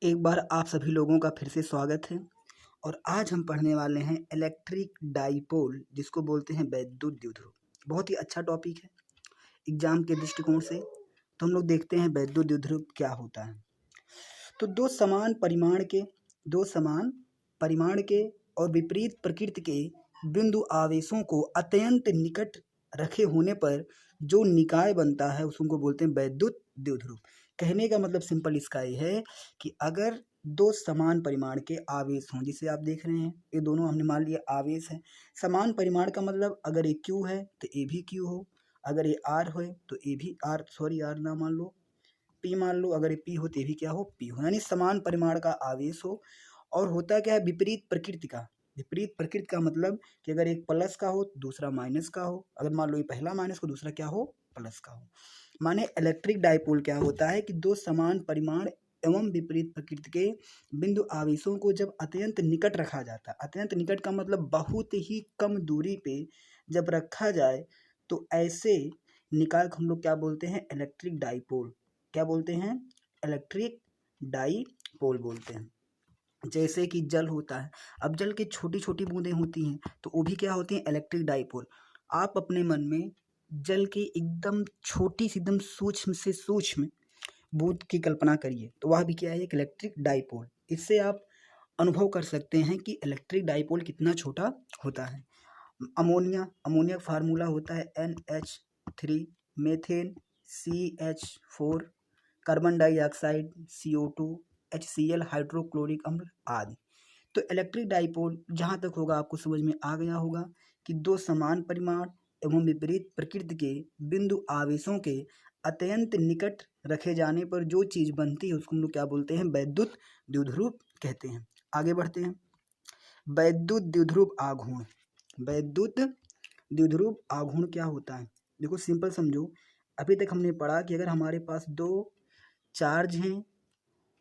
एक बार आप सभी लोगों का फिर से स्वागत है। और आज हम पढ़ने वाले हैं इलेक्ट्रिक डाइपोल, जिसको बोलते हैं वैद्युत द्विध्रुव। बहुत ही अच्छा टॉपिक है एग्जाम के दृष्टिकोण से। तो हम लोग देखते हैं वैद्युत द्विध्रुव क्या होता है। तो दो समान परिमाण के और विपरीत प्रकृति के बिंदु आवेशों को अत्यंत निकट रखे होने पर जो निकाय बनता है उसको बोलते हैं वैद्युत द्विध्रुव। कहने का मतलब सिंपल इसका ये है कि अगर दो समान परिमाण के आवेश हों, जिसे आप देख रहे हैं ये दोनों हमने मान लिया आवेश है। समान परिमाण का मतलब अगर ये क्यू है तो ए भी क्यू हो, अगर ये आर हो तो ए भी आर, सॉरी आर ना मान लो, पी मान लो, अगर ये पी हो तो ये भी क्या हो, पी हो। यानी समान परिमाण का आवेश हो। और होता क्या है, विपरीत प्रकृति का। विपरीत प्रकृति का मतलब कि अगर एक प्लस का हो तो दूसरा माइनस का हो, अगर मान लो ये पहला माइनस को दूसरा क्या हो, प्लस का हो। माने इलेक्ट्रिक डाइपोल क्या होता है कि दो समान परिमाण एवं विपरीत प्रकृति के बिंदु आवेशों को जब अत्यंत निकट रखा जाता है, अत्यंत निकट का मतलब बहुत ही कम दूरी पे जब रखा जाए, तो ऐसे निकाय को हम लोग क्या बोलते हैं, इलेक्ट्रिक डाइपोल। क्या बोलते हैं, इलेक्ट्रिक डाइपोल बोलते हैं। जैसे कि जल होता है, अब जल की छोटी छोटी बूंदें होती हैं तो वो भी क्या होती हैं, इलेक्ट्रिक डाइपोल। आप अपने मन में जल की एकदम छोटी सी, एकदम सूक्ष्म से सूक्ष्म बूंद की कल्पना करिए, तो वह भी क्या है, एक इलेक्ट्रिक डाइपोल। इससे आप अनुभव कर सकते हैं कि इलेक्ट्रिक डाइपोल कितना छोटा होता है। अमोनिया फार्मूला होता है NH3, methane CH4, carbon dioxide CO2, HCl hydrochloric अम्ल आदि। तो इलेक्ट्रिक डाइपोल जहाँ तक होगा आपको समझ में आ गया होगा कि दो समान परिमाण एवं विपरीत प्रकृति के बिंदु आवेशों के अत्यंत निकट रखे जाने पर जो चीज बनती है उसको हम लोग क्या बोलते हैं, वैद्युत द्विध्रुव कहते हैं। आगे बढ़ते हैं। वैद्युत द्विध्रुव आघूर्ण। वैद्युत द्विध्रुव आघूर्ण क्या होता है, देखो सिंपल समझो। अभी तक हमने पढ़ा कि अगर हमारे पास दो चार्ज हैं,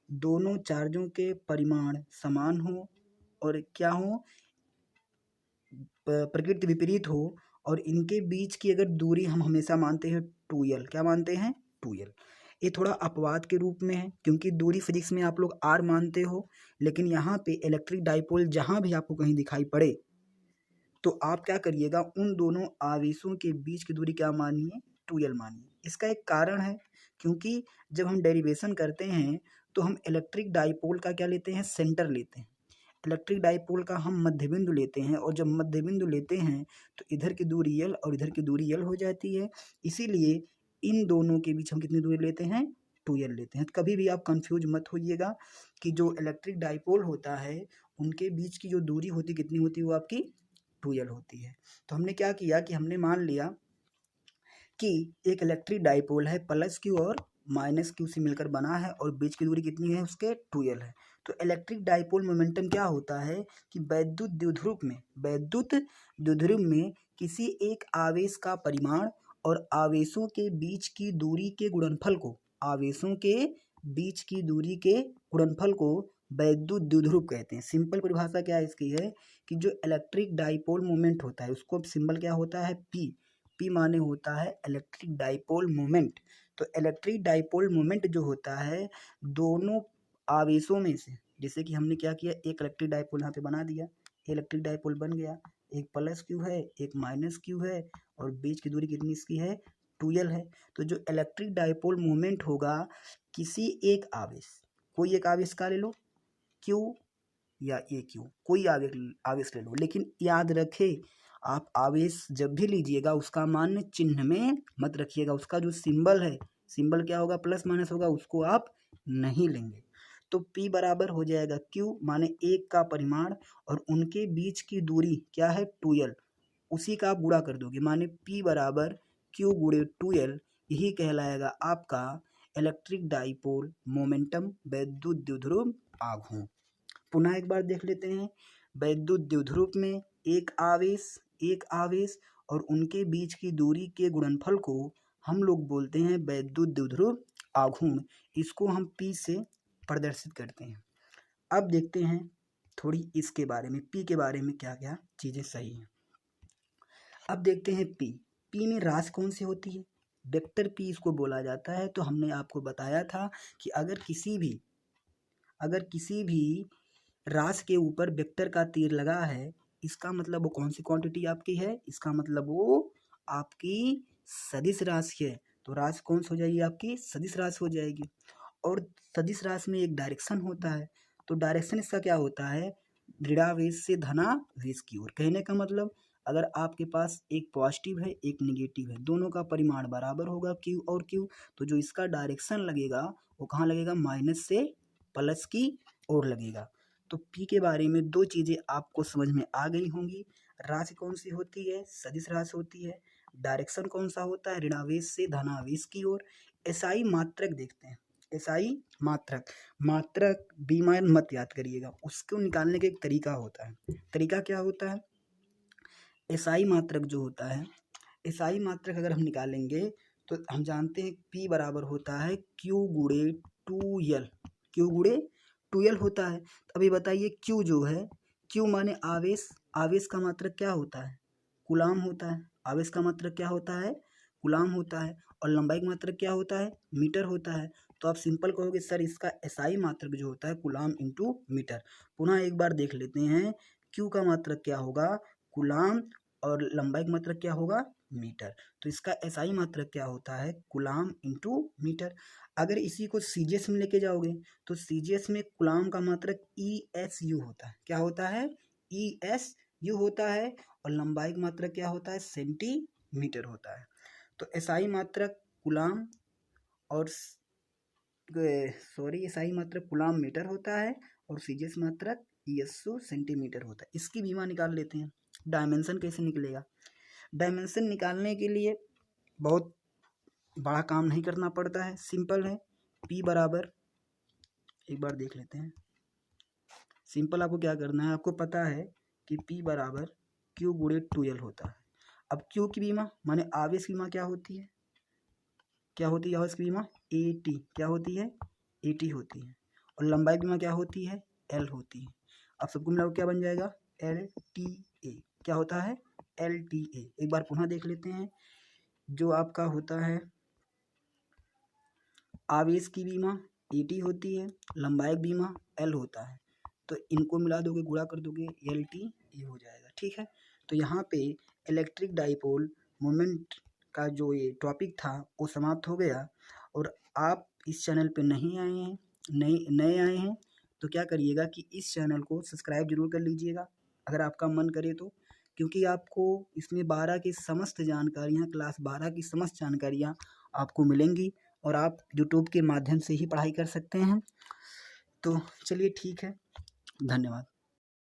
दोनों चार्जों के परिमाण समान हो और क्या हो, प्रकृति विपरीत हो, और इनके बीच की अगर दूरी हम हमेशा मानते हैं 2l, क्या मानते हैं, 2l। ये थोड़ा अपवाद के रूप में है क्योंकि दूरी फिजिक्स में आप लोग r मानते हो, लेकिन यहाँ पे इलेक्ट्रिक डाइपोल जहाँ भी आपको कहीं दिखाई पड़े तो आप क्या करिएगा, उन दोनों आवेशों के बीच की दूरी क्या मानिए, 2l मानिए। इसका एक कारण है, क्योंकि जब हम डेरिवेशन करते हैं तो हम इलेक्ट्रिक डाइपोल का क्या लेते हैं, सेंटर लेते हैं। इलेक्ट्रिक डाइपोल का हम मध्य बिंदु लेते हैं, और जब मध्य बिंदु लेते हैं तो इधर की दूरी l और इधर की दूरी l हो जाती है। इसीलिए इन दोनों के बीच हम कितनी दूरी लेते हैं, 2l लेते हैं। कभी भी आप कंफ्यूज मत होइएगा कि जो इलेक्ट्रिक डाइपोल होता है उनके बीच की जो दूरी होती कितनी होती है, वो आपकी 2l होती है। तो हमने क्या किया कि हमने मान लिया कि एक इलेक्ट्रिक डाइपोल है, प्लस क्यू और माइनस क्यू से मिलकर बना है और बीच की दूरी कितनी है उसके, 2l है। तो इलेक्ट्रिक डाइपोल मोमेंटम क्या होता है कि वैद्युत द्विध्रुव में किसी एक आवेश का परिमाण और आवेशों के बीच की दूरी के गुणनफल को, आवेशों के बीच की दूरी के गुणनफल को वैद्युत द्विध्रुव कहते हैं। सिंपल परिभाषा क्या है इसकी है कि जो इलेक्ट्रिक डाइपोल मोमेंट होता है उसको सिंबल क्या होता है, पी माने होता है इलेक्ट्रिक डाइपोल मोमेंट। तो इलेक्ट्रिक डाइपोल मोमेंट जो होता है दोनों आवेशों में से, जैसे कि हमने क्या किया, एक इलेक्ट्रिक डाइपोल यहाँ पे बना दिया, इलेक्ट्रिक डाइपोल बन गया, एक प्लस क्यू है एक माइनस क्यू है और बीच की दूरी कितनी इसकी है, 2l है। तो जो इलेक्ट्रिक डाइपोल मोमेंट होगा किसी एक आवेश, कोई एक आवेश का ले लो, क्यू या ए क्यू, कोई आवेश ले लो, लेकिन याद रखे आप आवेश जब भी लीजिएगा उसका मान चिन्ह में मत रखिएगा। उसका जो सिंबल है, सिंबल क्या होगा, प्लस माइनस होगा, उसको आप नहीं लेंगे। तो P बराबर हो जाएगा Q माने एक का परिमाण और उनके बीच की दूरी क्या है, 2l, उसी का आप गुणा कर दोगे, माने P बराबर Q गुणे 2l। यही कहलाएगा आपका इलेक्ट्रिक डाइपोल मोमेंटम, वैद्युत द्विध्रुव आघूर्ण। पुनः एक बार देख लेते हैं। वैद्युत द्विध्रुव में एक आवेश और उनके बीच की दूरी के गुणनफल को हम लोग बोलते हैं वैद्युत द्विध्रुव आघूर्ण। इसको हम P से प्रदर्शित करते हैं। अब देखते हैं थोड़ी इसके बारे में, P के बारे में क्या क्या चीज़ें सही हैं। अब देखते हैं P में राशि कौन सी होती है, वेक्टर P इसको बोला जाता है। तो हमने आपको बताया था कि अगर किसी भी अगर किसी भी राशि के ऊपर वेक्टर का तीर लगा है, इसका मतलब वो कौन सी क्वांटिटी आपकी है, इसका मतलब वो आपकी सदिश राशि है। तो राशि कौन सी हो जाएगी, आपकी सदिश राशि हो जाएगी। और सदिश राशि में एक डायरेक्शन होता है, तो डायरेक्शन इसका क्या होता है, ऋणावेश से धनावेश की ओर। कहने का मतलब अगर आपके पास एक पॉजिटिव है एक निगेटिव है, दोनों का परिमाण बराबर होगा क्यू और क्यू, तो जो इसका डायरेक्शन लगेगा वो कहाँ लगेगा, माइनस से प्लस की ओर लगेगा। तो पी के बारे में दो चीज़ें आपको समझ में आ गई होंगी। राशि कौन सी होती है, सदिश राशि होती है। डायरेक्शन कौन सा होता है, ऋणावेश से धनावेश की ओर। एसआई मात्रक देखते हैं, एसआई मात्रक, मात्रक बीमान मत याद करिएगा, उसको निकालने का एक तरीका होता है। तरीका क्या होता है, एसआई मात्रक जो होता है, एसआई मात्रक अगर हम निकालेंगे तो हम जानते हैं P बराबर होता है Q गुणे 2L, Q गुणे 2L होता है। तो अभी बताइए Q जो है, Q माने आवेश, आवेश का मात्रक क्या होता है, कूलाम होता है। आवेश का मात्रक क्या होता है, कूलाम होता है। और लंबाई का मात्रक क्या होता है, मीटर होता है। तो आप सिंपल कहोगे सर इसका एसआई मात्रक जो होता है कूलाम इंटू मीटर। पुनः एक बार देख लेते हैं, Q का मात्रक क्या होगा, कूलाम, और लंबाई का मात्रक क्या होगा, मीटर। तो इसका एसआई मात्रक क्या होता है, कूलाम इंटू मीटर। अगर इसी को सीजीएस में लेके जाओगे तो सीजीएस में कूलाम का मात्रक ESU होता है, क्या होता है, ESU होता है। और लंबाई का मात्रक क्या होता है, सेंटीमीटर होता है। तो एसआई मात्रक कूलाम और एसआई मात्रक कूलाम मीटर होता है और सीजीएस मात्रक ESU सेंटीमीटर होता है। इसकी बीमा निकाल लेते हैं। डायमेंशन कैसे निकलेगा, डायमेंशन निकालने के लिए बहुत बड़ा काम नहीं करना पड़ता है, सिंपल है। P बराबर, एक बार देख लेते हैं, सिंपल आपको क्या करना है, आपको पता है कि P बराबर Q गुणे 2L होता है। अब Q की बीमा माने आवेश की बीमा क्या होती है, क्या होती है आवेश की बीमा, AT, क्या होती है, AT होती है। और लंबाई की बीमा क्या होती है, L होती है। अब सबको मिलाकर क्या बन जाएगा, LTA, क्या होता है, LTA। एक बार पुनः देख लेते हैं, जो आपका होता है आवेश की बीमा AT होती है, लंबाई की बीमा L होता है। तो इनको मिला दोगे, गुणा कर दोगे, LTA हो जाएगा, ठीक है। तो यहाँ पे इलेक्ट्रिक डाइपोल मोमेंट का जो ये टॉपिक था वो समाप्त हो गया। और आप इस चैनल पे नहीं आए हैं, नए आए हैं तो क्या करिएगा कि इस चैनल को सब्सक्राइब जरूर कर लीजिएगा अगर आपका मन करे तो, क्योंकि आपको इसमें 12 की समस्त जानकारियाँ, क्लास 12 की समस्त जानकारियाँ आपको मिलेंगी और आप यूट्यूब के माध्यम से ही पढ़ाई कर सकते हैं। तो चलिए ठीक है, धन्यवाद।